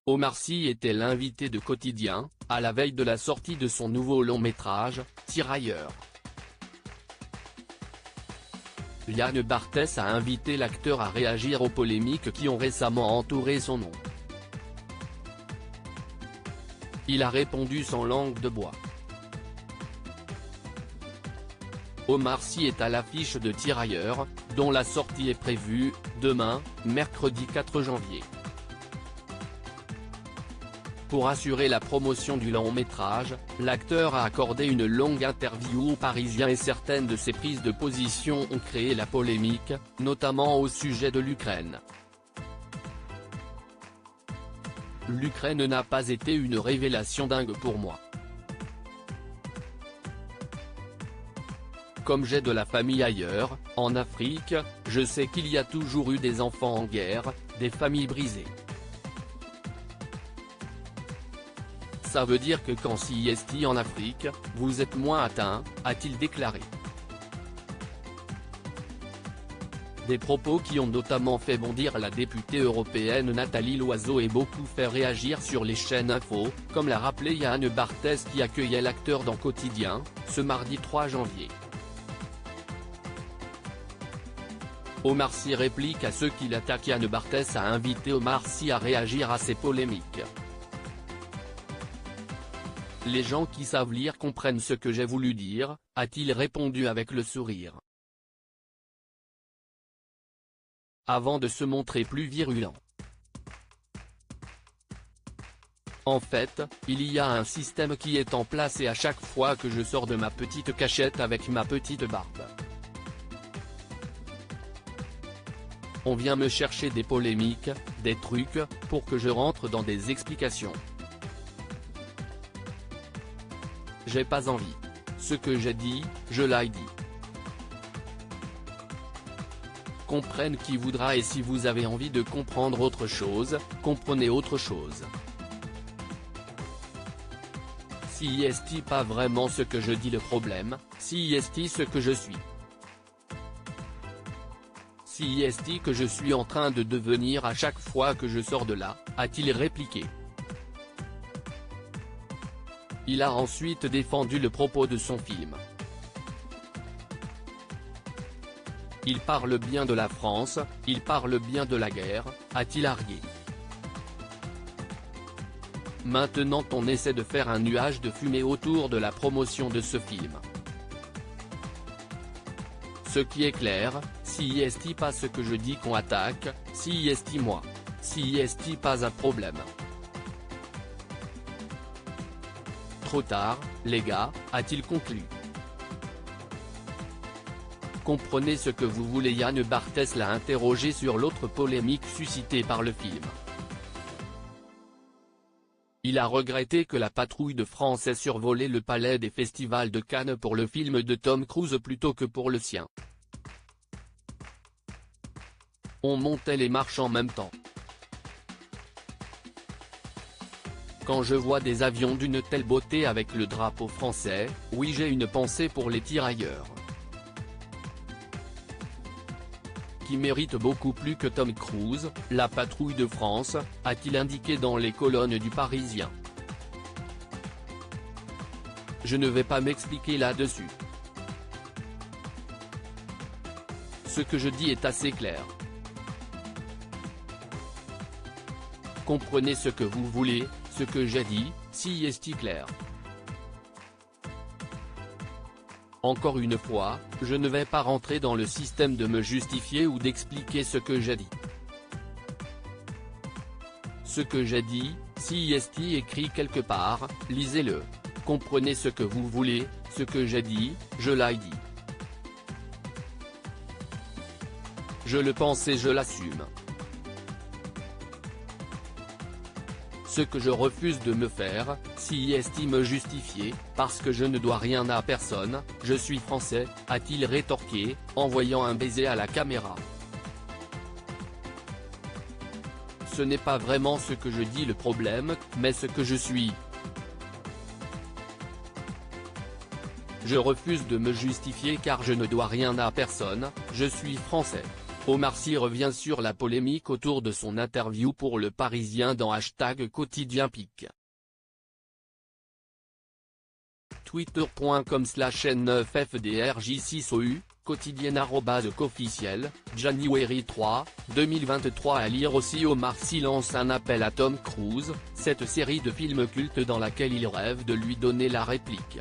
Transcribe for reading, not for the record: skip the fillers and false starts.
Omar Sy était l'invité de Quotidien, à la veille de la sortie de son nouveau long-métrage, Tirailleurs. Yann Barthès a invité l'acteur à réagir aux polémiques qui ont récemment entouré son nom. Il a répondu sans langue de bois. Omar Sy est à l'affiche de Tirailleurs, dont la sortie est prévue, demain, mercredi 4 janvier. Pour assurer la promotion du long-métrage, l'acteur a accordé une longue interview aux Parisiens et certaines de ses prises de position ont créé la polémique, notamment au sujet de l'Ukraine. L'Ukraine n'a pas été une révélation dingue pour moi. Comme j'ai de la famille ailleurs, en Afrique, je sais qu'il y a toujours eu des enfants en guerre, des familles brisées. Ça veut dire que quand CIST en Afrique, vous êtes moins atteint, a-t-il déclaré. Des propos qui ont notamment fait bondir la députée européenne Nathalie Loiseau et beaucoup fait réagir sur les chaînes info, comme l'a rappelé Yann Barthès qui accueillait l'acteur dans Quotidien, ce mardi 3 janvier. Omar Sy réplique à ceux qui l'attaquent. Yann Barthès a invité Omar Sy à réagir à ces polémiques. Les gens qui savent lire comprennent ce que j'ai voulu dire, a-t-il répondu avec le sourire. Avant de se montrer plus virulent. En fait, il y a un système qui est en place et à chaque fois que je sors de ma petite cachette avec ma petite barbe, on vient me chercher des polémiques, des trucs, pour que je rentre dans des explications. J'ai pas envie. Ce que j'ai dit, je l'ai dit. Comprenne qui voudra et si vous avez envie de comprendre autre chose, comprenez autre chose. CIST pas vraiment ce que je dis le problème, CIST ce que je suis. CIST que je suis en train de devenir à chaque fois que je sors de là, a-t-il répliqué. Il a ensuite défendu le propos de son film. Il parle bien de la France, il parle bien de la guerre, a-t-il argué. Maintenant on essaie de faire un nuage de fumée autour de la promotion de ce film. Ce qui est clair, CIST pas ce que je dis qu'on attaque, CIST moi. CIST pas un problème. Trop tard, les gars, a-t-il conclu. Comprenez ce que vous voulez. Yann Barthès l'a interrogé sur l'autre polémique suscitée par le film. Il a regretté que la patrouille de France ait survolé le palais des festivals de Cannes pour le film de Tom Cruise plutôt que pour le sien. On montait les marches en même temps. Quand je vois des avions d'une telle beauté avec le drapeau français, oui j'ai une pensée pour les tirailleurs. Qui mérite beaucoup plus que Tom Cruise, la patrouille de France, a-t-il indiqué dans les colonnes du Parisien. Je ne vais pas m'expliquer là-dessus. Ce que je dis est assez clair. Comprenez ce que vous voulez, ce que j'ai dit, CIST clair. Encore une fois, je ne vais pas rentrer dans le système de me justifier ou d'expliquer ce que j'ai dit. Ce que j'ai dit, CIST écrit quelque part, lisez-le. Comprenez ce que vous voulez, ce que j'ai dit, je l'ai dit. Je le pense et je l'assume. Ce que je refuse de me faire, CIST me justifier, parce que je ne dois rien à personne, je suis français, a-t-il rétorqué, envoyant un baiser à la caméra. Ce n'est pas vraiment ce que je dis le problème, mais ce que je suis. Je refuse de me justifier car je ne dois rien à personne, je suis français. Omar Sy revient sur la polémique autour de son interview pour Le Parisien dans #quotidienpic. Twitter.com/N9FDRJ6OU, quotidienne @officiel, January 3, 2023. À lire aussi, Omar Sy lance un appel à Tom Cruise, cette série de films cultes dans laquelle il rêve de lui donner la réplique.